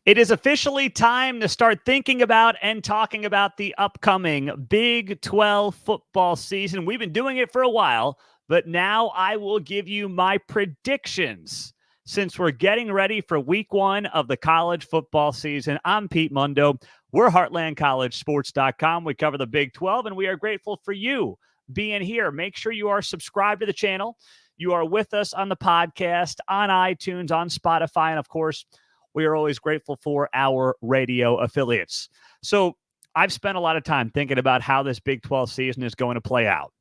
It is officially time to start thinking about and talking about the upcoming Big 12 football season. We've been doing it for a while, but now I will give you my predictions since we're getting ready for week one of the college football season. I'm Pete Mundo. We're HeartlandCollegeSports.com. We cover the Big 12, and we are grateful for you being here. Make sure you are subscribed to the channel. You are with us on the podcast, on iTunes, on Spotify, and of course, we are always grateful for our radio affiliates. So I've spent a lot of time thinking about how this Big 12 season is going to play out.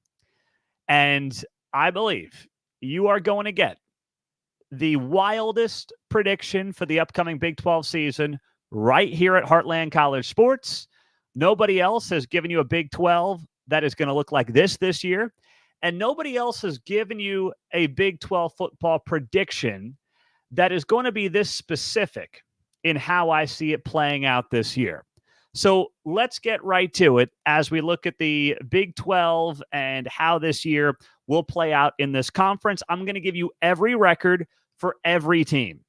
And I believe you are going to get the wildest prediction for the upcoming Big 12 season right here at Heartland College Sports. Nobody else has given you a Big 12 that is going to look like this year. And nobody else has given you a Big 12 football prediction that is going to be this specific in how I see it playing out this year. So let's get right to it as we look at the Big 12 and how this year will play out in this conference. I'm going to give you every record for every team.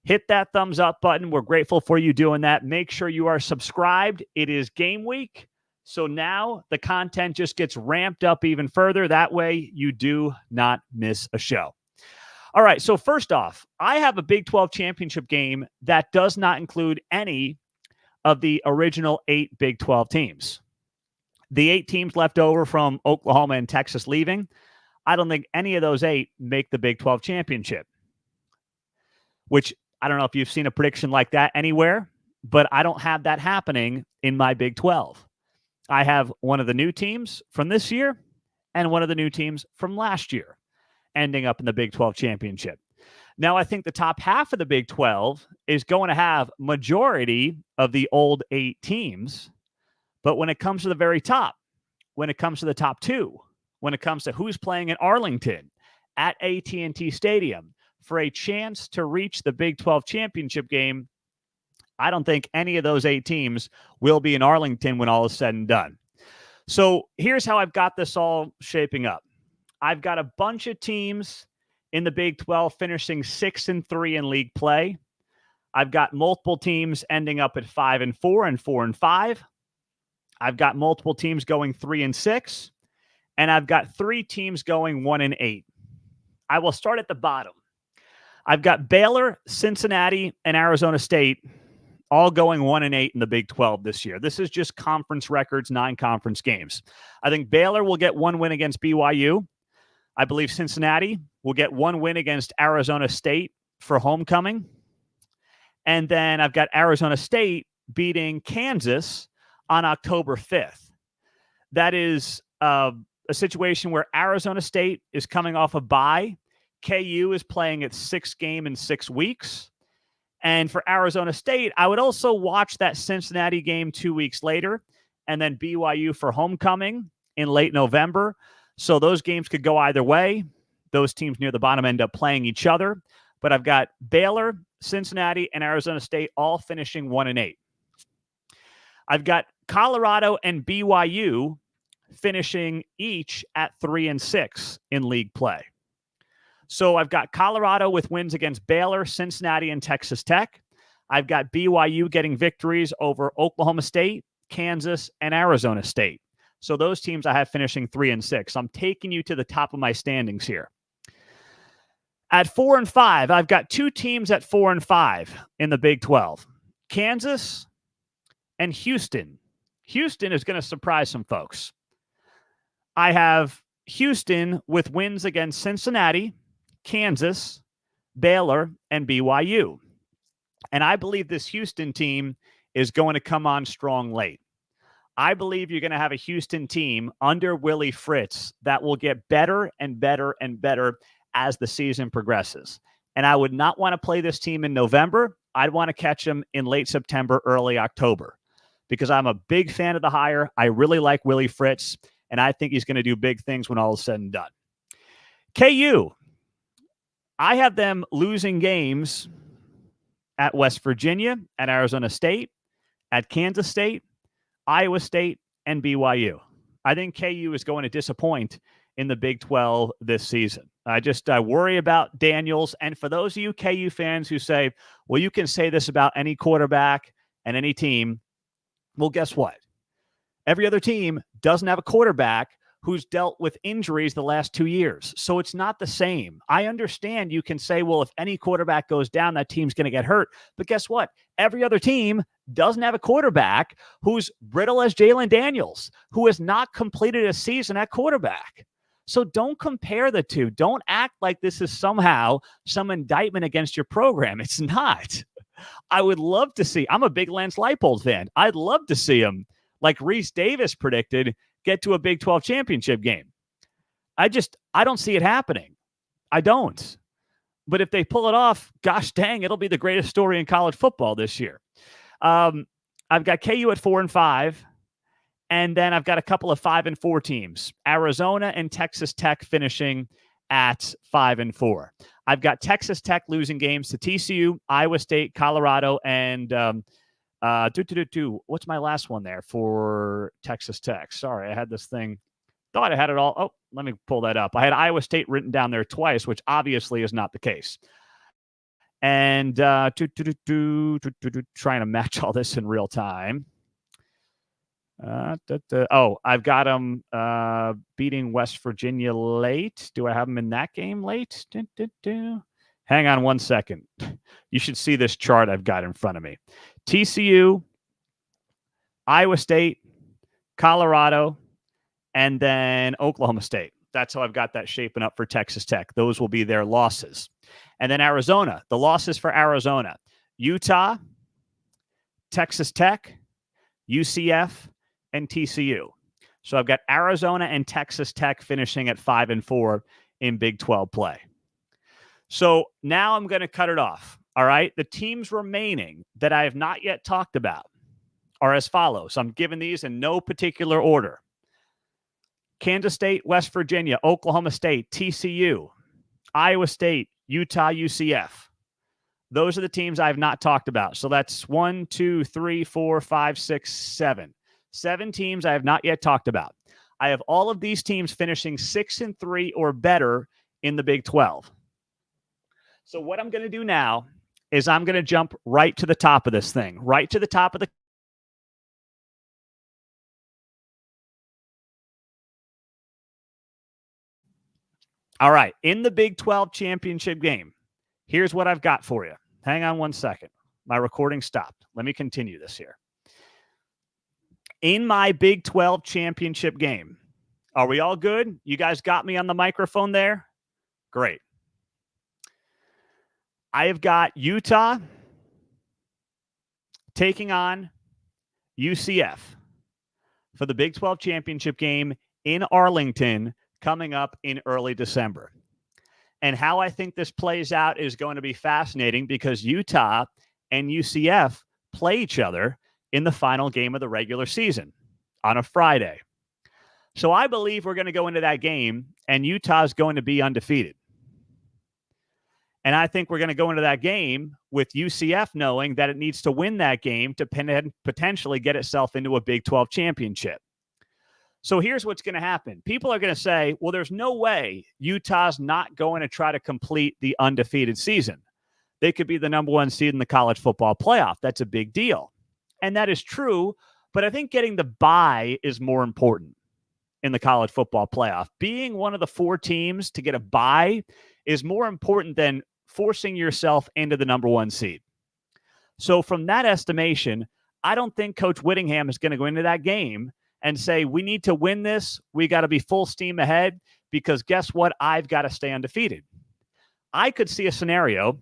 Hit that thumbs up button. We're grateful for you doing that. Make sure you are subscribed. It is game week. So now the content just gets ramped up even further. That way you do not miss a show. All right, so first off, I have a Big 12 championship game that does not include any of the original 8 Big 12 teams. The 8 teams left over from Oklahoma and Texas leaving, I don't think any of those 8 make the Big 12 championship, which I don't know if you've seen a prediction like that anywhere, but I don't have that happening in my Big 12. I have one of the new teams from this year and one of the new teams from last year ending up in the Big 12 championship. Now, I think the top half of the Big 12 is going to have majority of the old 8 teams. But when it comes to the very top, when it comes to the top 2, when it comes to who's playing in Arlington at AT&T Stadium for a chance to reach the Big 12 championship game, I don't think any of those 8 teams will be in Arlington when all is said and done. So here's how I've got this all shaping up. I've got a bunch of teams in the Big 12 finishing 6-3 in league play. I've got multiple teams ending up at 5-4 and 4-5. I've got multiple teams going 3-6, and I've got 3 teams going 1-8. I will start at the bottom. I've got Baylor, Cincinnati, and Arizona State all going 1-8 in the Big 12 this year. This is just conference records, non-conference games. I think Baylor will get 1 win against BYU. I believe Cincinnati will get 1 win against Arizona State for homecoming. And then I've got Arizona State beating Kansas on October 5th. That is a situation where Arizona State is coming off a bye. KU is playing its 6th game in 6 weeks. And for Arizona State, I would also watch that Cincinnati game 2 weeks later, and then BYU for homecoming in late November. So those games could go either way. Those teams near the bottom end up playing each other. But I've got Baylor, Cincinnati, and Arizona State all finishing 1-8. I've got Colorado and BYU finishing each at 3-6 in league play. So I've got Colorado with wins against Baylor, Cincinnati, and Texas Tech. I've got BYU getting victories over Oklahoma State, Kansas, and Arizona State. So those teams I have finishing 3-6. I'm taking you to the top of my standings here. At 4-5, I've got 2 teams at 4-5 in the Big 12. Kansas and Houston. Houston is going to surprise some folks. I have Houston with wins against Cincinnati, Kansas, Baylor, and BYU. And I believe this Houston team is going to come on strong late. I believe you're going to have a Houston team under Willie Fritz that will get better and better and better as the season progresses. And I would not want to play this team in November. I'd want to catch them in late September, early October, because I'm a big fan of the hire. I really like Willie Fritz, and I think he's going to do big things when all is said and done. KU, I have them losing games at West Virginia, at Arizona State, at Kansas State, Iowa State, and BYU. I think KU is going to disappoint in the Big 12 this season. I worry about Daniels. And for those of you KU fans who say, well, you can say this about any quarterback and any team. Well, guess what? Every other team doesn't have a quarterback who's dealt with injuries the last 2 years. So it's not the same. I understand you can say, well, if any quarterback goes down, that team's going to get hurt. But guess what? Every other team doesn't have a quarterback who's brittle as Jalen Daniels, who has not completed a season at quarterback. So don't compare the two. Don't act like this is somehow some indictment against your program. It's not. I would love to see. I'm a big Lance Leipold fan. I'd love to see him, like Reese Davis predicted, get to a Big 12 championship game. I don't see it happening. I don't. But if they pull it off, gosh dang, it'll be the greatest story in college football this year. I've got KU at 4-5, and then I've got a couple of 5-4 teams. Arizona and Texas Tech finishing at 5-4. I've got Texas Tech losing games to TCU, Iowa State, Colorado, and what's my last one there for Texas Tech? Sorry, I had this thing. Thought I had it all. Oh, let me pull that up. I had Iowa State written down there twice, which obviously is not the case. And trying to match all this in real time. I've got them beating West Virginia late. Do I have them in that game late? Hang on one second. You should see this chart I've got in front of me. TCU, Iowa State, Colorado, and then Oklahoma State. That's how I've got that shaping up for Texas Tech. Those will be their losses. And then Arizona, the losses for Arizona: Utah, Texas Tech, UCF, and TCU. So I've got Arizona and Texas Tech finishing at 5-4 in Big 12 play. So now I'm going to cut it off. All right. The teams remaining that I have not yet talked about are as follows. I'm giving these in no particular order: Kansas State, West Virginia, Oklahoma State, TCU, Iowa State, Utah, UCF. Those are the teams I have not talked about. So that's 1, 2, 3, 4, 5, 6, 7. 7 teams I have not yet talked about. I have all of these teams finishing 6-3 or better in the Big 12. So what I'm going to do now is I'm going to jump right to the top of this thing, right to the top of the All right, in the Big 12 championship game, here's what I've got for you. Hang on one second. My recording stopped. Let me continue this here. In my Big 12 championship game, are we all good? You guys got me on the microphone there? Great. I have got Utah taking on UCF for the Big 12 championship game in Arlington coming up in early December. And how I think this plays out is going to be fascinating because Utah and UCF play each other in the final game of the regular season on a Friday. So I believe we're going to go into that game and Utah's going to be undefeated. And I think we're going to go into that game with UCF knowing that it needs to win that game to potentially get itself into a Big 12 championship. So here's what's going to happen. People are going to say, well, there's no way Utah's not going to try to complete the undefeated season. They could be the number 1 seed in the college football playoff. That's a big deal. And that is true, but I think getting the bye is more important in the college football playoff. Being one of the 4 teams to get a bye is more important than forcing yourself into the number 1 seed. So from that estimation, I don't think Coach Whittingham is going to go into that game and say, we need to win this. We got to be full steam ahead because guess what? I've got to stay undefeated. I could see a scenario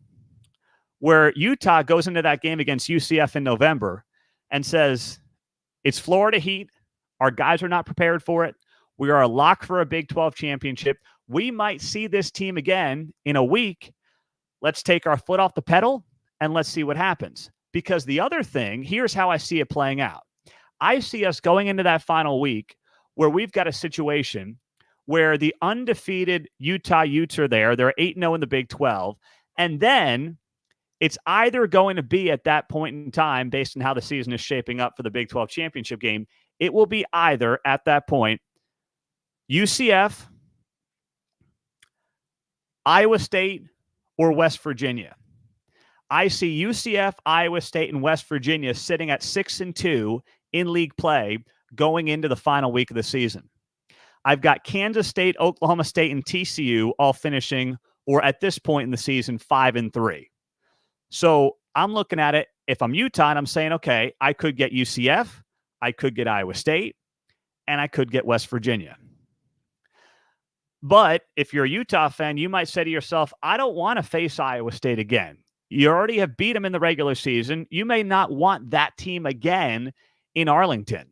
where Utah goes into that game against UCF in November and says, it's Florida Heat. Our guys are not prepared for it. We are a lock for a Big 12 championship. We might see this team again in a week. Let's take our foot off the pedal and let's see what happens. Because the other thing, here's how I see it playing out. I see us going into that final week where we've got a situation where the undefeated Utah Utes are there. They're 8-0 in the Big 12. And then it's either going to be at that point in time, based on how the season is shaping up for the Big 12 championship game, it will be either at that point UCF Iowa State or West Virginia. I see UCF, Iowa State, and West Virginia sitting at 6-2 in league play going into the final week of the season. I've got Kansas State, Oklahoma State, and TCU all finishing, or at this point in the season, 5-3. So I'm looking at it. If I'm Utah, and I'm saying, okay, I could get UCF, I could get Iowa State, and I could get West Virginia. But if you're a Utah fan, you might say to yourself, I don't want to face Iowa State again. You already have beat them in the regular season. You may not want that team again in Arlington.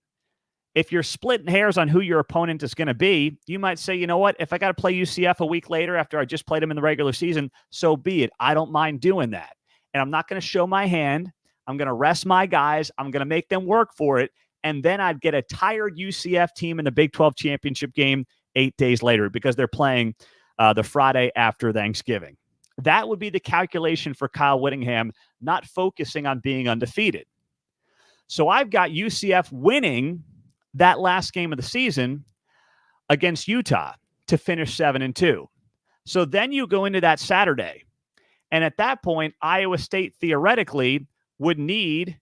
If you're splitting hairs on who your opponent is going to be, you might say, you know what, if I got to play UCF a week later after I just played them in the regular season, so be it. I don't mind doing that. And I'm not going to show my hand. I'm going to rest my guys. I'm going to make them work for it. And then I'd get a tired UCF team in the Big 12 championship game 8 days later because they're playing the Friday after Thanksgiving. That would be the calculation for Kyle Whittingham, not focusing on being undefeated. So I've got UCF winning that last game of the season against Utah to finish 7-2. So then you go into that Saturday. And at that point, Iowa State theoretically would need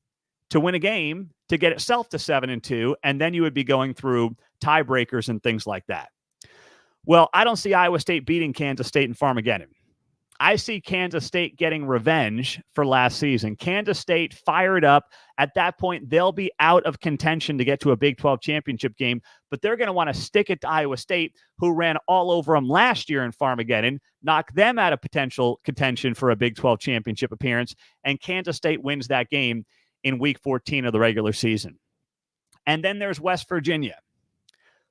to win a game to get itself to 7-2. And then you would be going through tiebreakers and things like that. Well, I don't see Iowa State beating Kansas State in Farmageddon. I see Kansas State getting revenge for last season. Kansas State fired up. At that point, they'll be out of contention to get to a Big 12 championship game, but they're going to want to stick it to Iowa State, who ran all over them last year in Farmageddon, knock them out of potential contention for a Big 12 championship appearance, and Kansas State wins that game in Week 14 of the regular season. And then there's West Virginia,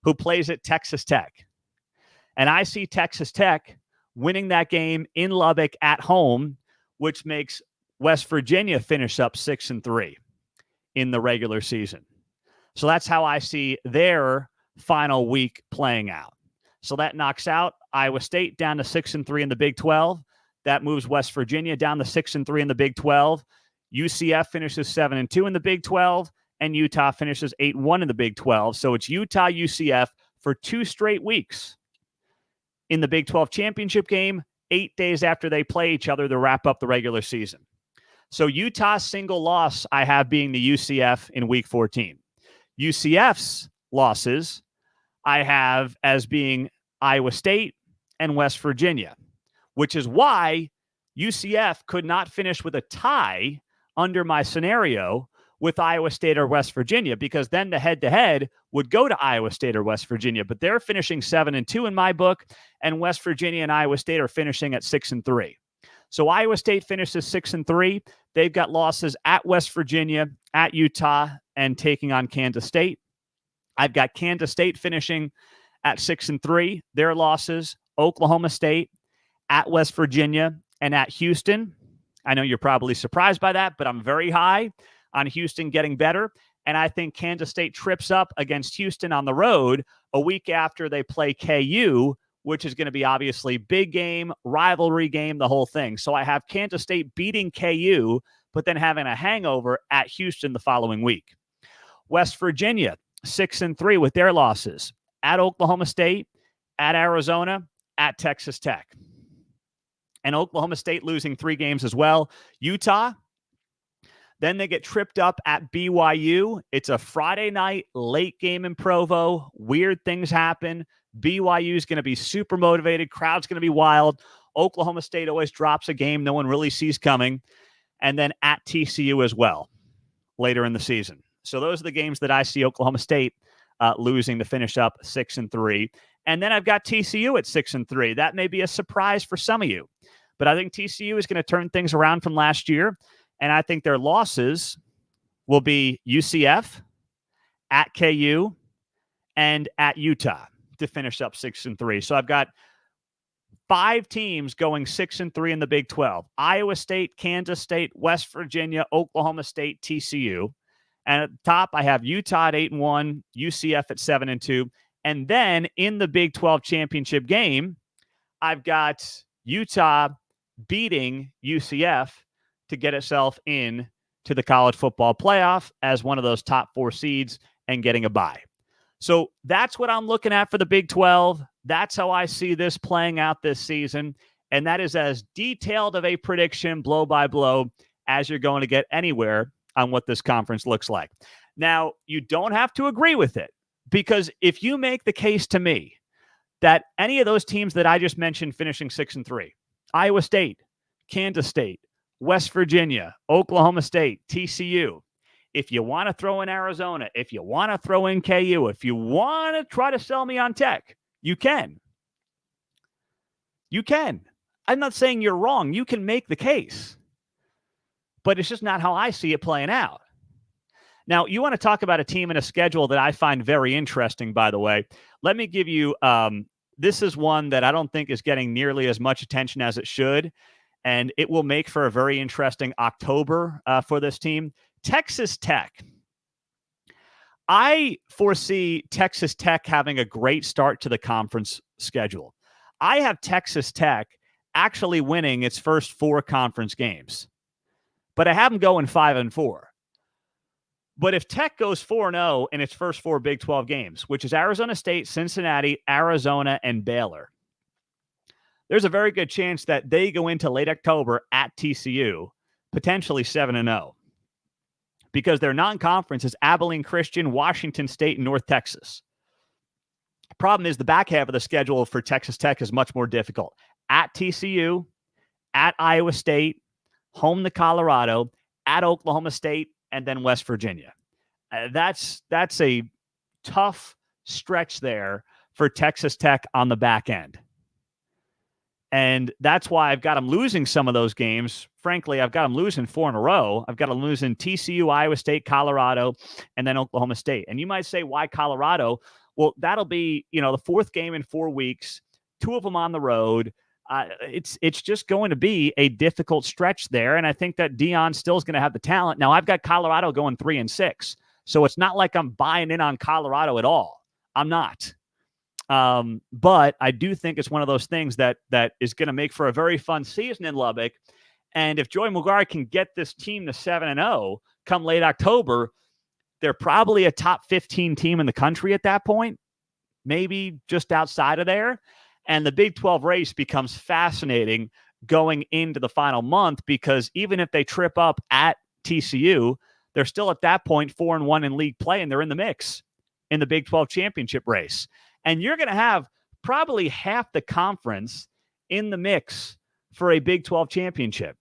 who plays at Texas Tech. And I see Texas Tech winning that game in Lubbock at home, which makes West Virginia finish up 6-3 in the regular season. So that's how I see their final week playing out. So that knocks out Iowa State down to 6-3 in the Big 12. That moves West Virginia down to 6-3 in the Big 12. UCF finishes 7-2 in the Big 12, and Utah finishes 8-1 in the Big 12. So it's Utah, UCF for 2 straight weeks in the Big 12 championship game, 8 days after they play each other to wrap up the regular season. So Utah's single loss I have being the UCF in Week 14. UCF's losses I have as being Iowa State and West Virginia, which is why UCF could not finish with a tie under my scenario with Iowa State or West Virginia, because then the head-to-head would go to Iowa State or West Virginia. But they're finishing 7-2 in my book, and West Virginia and Iowa State are finishing at 6-3. So Iowa State finishes 6-3. They've got losses at West Virginia, at Utah, and taking on Kansas State. I've got Kansas State finishing at 6-3. Their losses, Oklahoma State, at West Virginia, and at Houston. I know you're probably surprised by that, but I'm very high on Houston getting better. And I think Kansas State trips up against Houston on the road a week after they play KU, which is going to be obviously big game, rivalry game, the whole thing. So I have Kansas State beating KU, but then having a hangover at Houston the following week. West Virginia, 6-3 with their losses at Oklahoma State, at Arizona, at Texas Tech. And Oklahoma State losing 3 games as well. Utah, then they get tripped up at BYU. It's a Friday night late game in Provo. Weird things happen. BYU is going to be super motivated. Crowd's going to be wild. Oklahoma State always drops a game no one really sees coming. And then at TCU as well later in the season. So those are the games that I see Oklahoma State losing to finish up 6-3. And then I've got TCU at 6-3. That may be a surprise for some of you. But I think TCU is going to turn things around from last year. And I think their losses will be UCF, at KU, and at Utah to finish up 6-3. So I've got 5 teams going 6-3 in the Big 12. Iowa State, Kansas State, West Virginia, Oklahoma State, TCU. And at the top, I have Utah at 8-1, UCF at 7-2. And then in the Big 12 championship game, I've got Utah beating UCF to get itself in to the college football playoff as one of those top 4 seeds and getting a bye. So that's what I'm looking at for the Big 12. That's how I see this playing out this season. And that is as detailed of a prediction, blow by blow, as you're going to get anywhere on what this conference looks like. Now, you don't have to agree with it, because if you make the case to me that any of those teams that I just mentioned finishing 6-3, Iowa State, Kansas State, West Virginia, Oklahoma State, TCU, if you want to throw in Arizona, if you want to throw in KU, if you want to try to sell me on Tech, you can. You can. I'm not saying you're wrong. You can make the case. But it's just not how I see it playing out. Now, you want to talk about a team and a schedule that I find very interesting, by the way. Let me give you, this is one that I don't think is getting nearly as much attention as it should, and it will make for a very interesting October for this team. Texas Tech. I foresee Texas Tech having a great start to the conference schedule. I have Texas Tech actually winning its first 4 conference games, but I have them going 5-4. But if Tech goes 4-0 in its first 4 Big 12 games, which is Arizona State, Cincinnati, Arizona, and Baylor, there's a very good chance that they go into late October at TCU, potentially 7-0. Because their non-conference is Abilene Christian, Washington State, and North Texas. Problem is the back half of the schedule for Texas Tech is much more difficult. At TCU, at Iowa State, home to Colorado, at Oklahoma State, and then West Virginia. That's a tough stretch there for Texas Tech on the back end. And that's why I've got them losing some of those games. Frankly, I've got them losing 4 in a row. I've got them losing TCU, Iowa State, Colorado, and then Oklahoma State. And you might say, why Colorado? Well, that'll be, the 4th game in 4 weeks, 2 of them on the road. It's just going to be a difficult stretch there. And I think that Deion still is going to have the talent. Now, I've got Colorado going 3-6. So it's not like I'm buying in on Colorado at all. I'm not. But I do think it's one of those things that is going to make for a very fun season in Lubbock. And if Joey McGuire can get this team to 7-0 come late October, they're probably a top 15 team in the country at that point, maybe just outside of there. And the Big 12 race becomes fascinating going into the final month, because even if they trip up at TCU, they're still at that point 4-1 in league play, and they're in the mix in the Big 12 championship race. And you're going to have probably half the conference in the mix for a Big 12 championship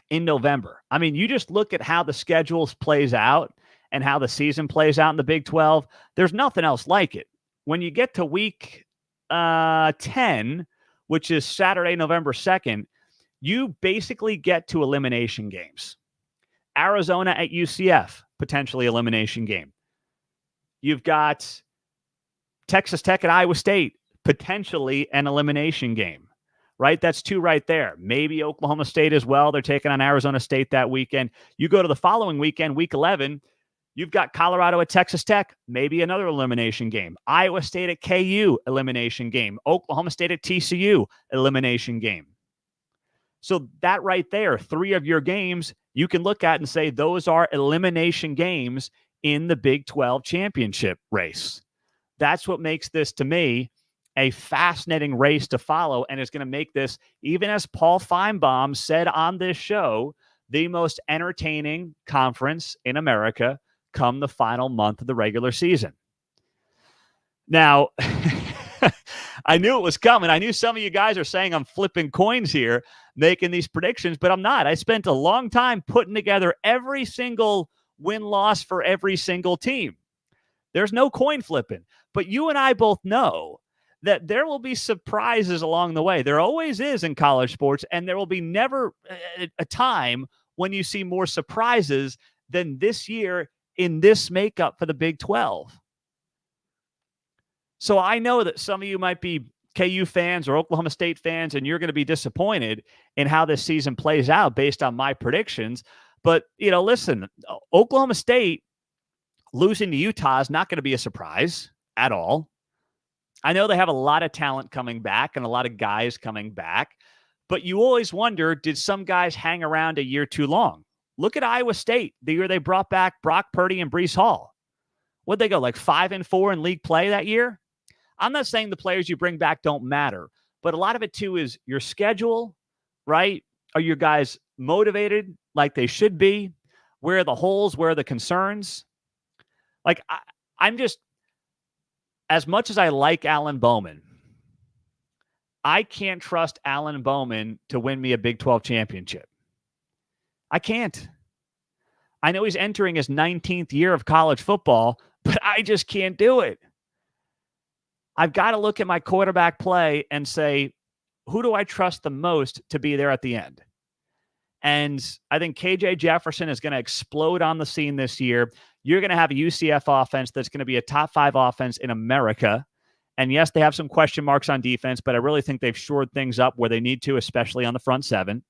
in November. I mean, you just look at how the schedules plays out and how the season plays out in the Big 12. There's nothing else like it. When you get to week 10, which is Saturday, November 2nd, you basically get to elimination games. Arizona at UCF, potentially elimination game. You've got Texas Tech at Iowa State, potentially an elimination game, right? That's 2 right there. Maybe Oklahoma State as well. They're taking on Arizona State that weekend. You go to the following weekend, week 11, you've got Colorado at Texas Tech, maybe another elimination game. Iowa State at KU, elimination game. Oklahoma State at TCU, elimination game. So that right there, 3 of your games, you can look at and say those are elimination games in the Big 12 championship race. That's what makes this, to me, a fascinating race to follow, and is going to make this, even as Paul Feinbaum said on this show, the most entertaining conference in America come the final month of the regular season. Now, I knew it was coming. I knew some of you guys are saying I'm flipping coins here, making these predictions, but I'm not. I spent a long time putting together every single win-loss for every single team. There's no coin flipping. But you and I both know that there will be surprises along the way. There always is in college sports, and there will be never a time when you see more surprises than this year in this makeup for the Big 12. So I know that some of you might be KU fans or Oklahoma State fans, and you're going to be disappointed in how this season plays out based on my predictions. But, listen, Oklahoma State losing to Utah is not going to be a surprise at all. I know they have a lot of talent coming back and a lot of guys coming back, but you always wonder, did some guys hang around a year too long? Look at Iowa State, the year they brought back Brock Purdy and Breece Hall. What'd they go, like 5-4 in league play that year? I'm not saying the players you bring back don't matter, But a lot of it, too, is your schedule, right? Are your guys motivated like they should be? Where are the holes? Where are the concerns? Like, I'm just, as much as I like Alan Bowman, I can't trust Alan Bowman to win me a Big 12 championship. I can't. I know he's entering his 19th year of college football, but I just can't do it. I've got to look at my quarterback play and say, who do I trust the most to be there at the end? And I think KJ Jefferson is going to explode on the scene this year. You're going to have a UCF offense that's going to be a top 5 offense in America. And yes, they have some question marks on defense, but I really think they've shored things up where they need to, especially on the front 7.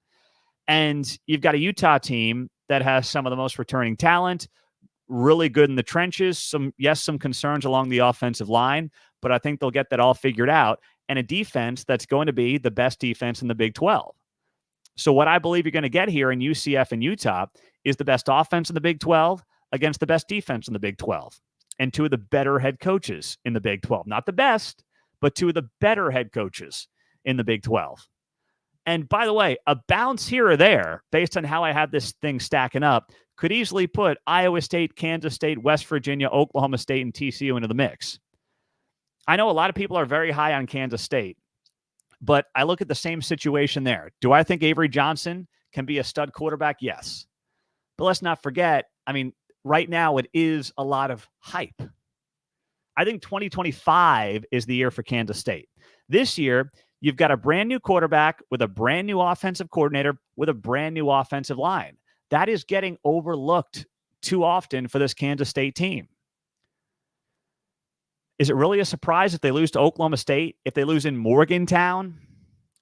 And you've got a Utah team that has some of the most returning talent, really good in the trenches. Some concerns along the offensive line, but I think they'll get that all figured out. And a defense that's going to be the best defense in the Big 12. So what I believe you're going to get here in UCF and Utah is the best offense in the Big 12 against the best defense in the Big 12. And 2 of the better head coaches in the Big 12. Not the best, but 2 of the better head coaches in the Big 12. And by the way, a bounce here or there, based on how I have this thing stacking up, could easily put Iowa State, Kansas State, West Virginia, Oklahoma State, and TCU into the mix. I know a lot of people are very high on Kansas State, but I look at the same situation there. Do I think Avery Johnson can be a stud quarterback? Yes. But let's not forget, I mean, right now it is a lot of hype. I think 2025 is the year for Kansas State. This year, you've got a brand new quarterback with a brand new offensive coordinator with a brand new offensive line. That is getting overlooked too often for this Kansas State team. Is it really a surprise if they lose to Oklahoma State, if they lose in Morgantown,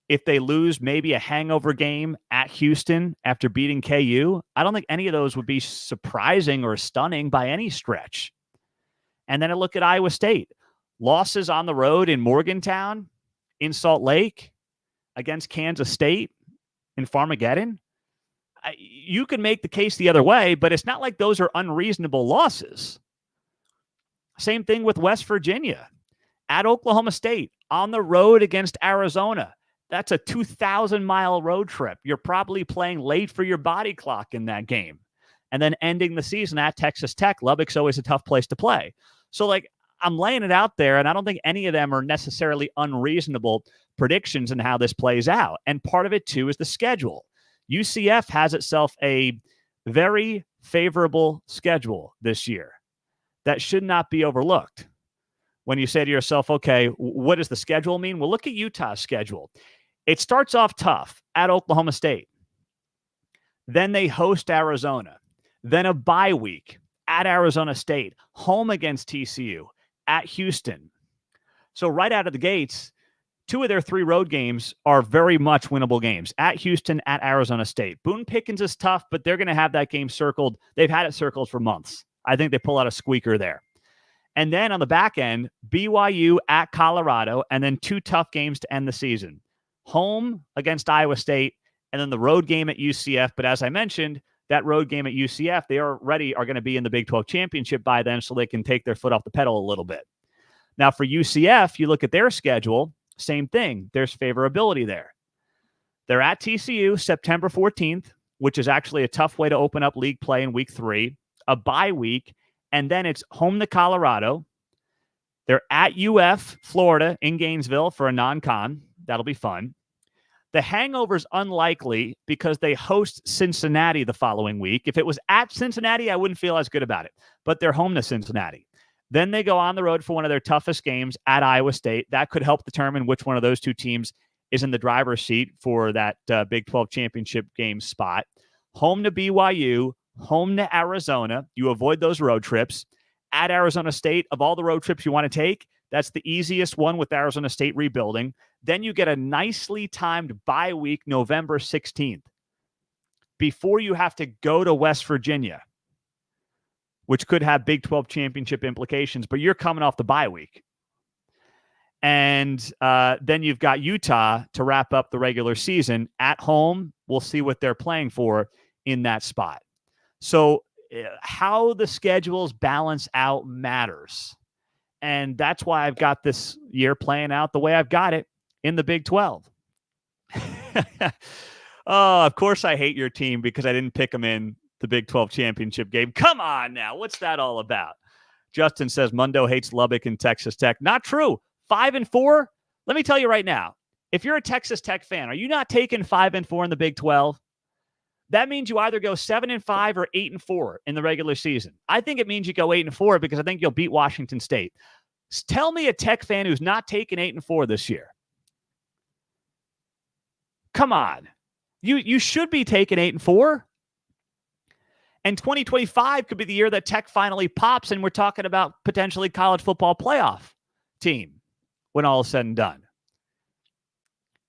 if they lose maybe a hangover game at Houston after beating KU? I don't think any of those would be surprising or stunning by any stretch. And then I look at Iowa State. Losses on the road in Morgantown, in Salt Lake, against Kansas State, in Farmageddon. You can make the case the other way, but it's not like those are unreasonable losses. Same thing with West Virginia. At Oklahoma State, on the road against Arizona. That's a 2,000-mile road trip. You're probably playing late for your body clock in that game. And then ending the season at Texas Tech. Lubbock's always a tough place to play. So, I'm laying it out there, and I don't think any of them are necessarily unreasonable predictions in how this plays out. And part of it, too, is the schedule. UCF has itself a very favorable schedule this year. That should not be overlooked. When you say to yourself, okay, what does the schedule mean? Well, look at Utah's schedule. It starts off tough at Oklahoma State. Then they host Arizona. Then a bye week at Arizona State. Home against TCU. At Houston. So right out of the gates, 2 of their 3 road games are very much winnable games. At Houston, at Arizona State. Boone Pickens is tough, but they're going to have that game circled. They've had it circled for months. I think they pull out a squeaker there. And then on the back end, BYU at Colorado, and then 2 tough games to end the season. Home against Iowa State, and then the road game at UCF. But as I mentioned, that road game at UCF, they already are going to be in the Big 12 championship by then, so they can take their foot off the pedal a little bit. Now for UCF, you look at their schedule, same thing. There's favorability there. They're at TCU September 14th, which is actually a tough way to open up league play in week 3, a bye week, and then it's home to Colorado. They're at UF, Florida, in Gainesville for a non-con. That'll be fun. The hangover's unlikely because they host Cincinnati the following week. If it was at Cincinnati, I wouldn't feel as good about it. But they're home to Cincinnati. Then they go on the road for one of their toughest games at Iowa State. That could help determine which one of those 2 teams is in the driver's seat for that Big 12 championship game spot. Home to BYU, home to Arizona. You avoid those road trips. At Arizona State, of all the road trips you want to take, that's the easiest one with Arizona State rebuilding. Then you get a nicely timed bye week, November 16th, before you have to go to West Virginia, which could have Big 12 championship implications, but you're coming off the bye week. And then you've got Utah to wrap up the regular season at home. We'll see what they're playing for in that spot. So how the schedules balance out matters. And that's why I've got this year playing out the way I've got it in the Big 12. Oh, of course I hate your team because I didn't pick them in the Big 12 championship game. Come on now. What's that all about? Justin says Mundo hates Lubbock and Texas Tech. Not true. 5-4. Let me tell you right now, if you're a Texas Tech fan, are you not taking 5-4 in the Big 12? That means you either go 7-5 or 8-4 in the regular season. I think it means you go 8-4 because I think you'll beat Washington State. Tell me a Tech fan who's not taking 8-4 this year. Come on. You should be taking 8-4. And 2025 could be the year that Tech finally pops, and we're talking about potentially college football playoff team when all is said and done.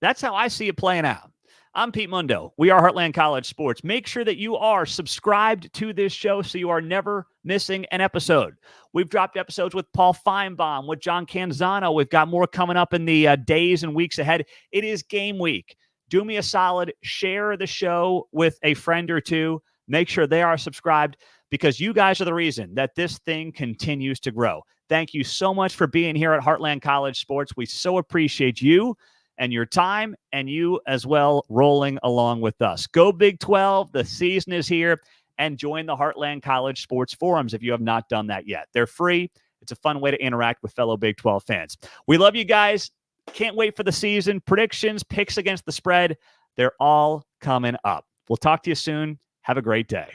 That's how I see it playing out. I'm Pete Mundo. We are Heartland College Sports. Make sure that you are subscribed to this show so you are never missing an episode. We've dropped episodes with Paul Feinbaum, with John Canzano. We've got more coming up in the days and weeks ahead. It is game week. Do me a solid. Share the show with a friend or two. Make sure they are subscribed because you guys are the reason that this thing continues to grow. Thank you so much for being here at Heartland College Sports. We so appreciate you and your time, and you as well rolling along with us. Go Big 12. The season is here, and join the Heartland College Sports forums if you have not done that yet. They're free. It's a fun way to interact with fellow Big 12 fans. We love you guys. Can't wait for the season. Predictions, picks against the spread, they're all coming up. We'll talk to you soon. Have a great day.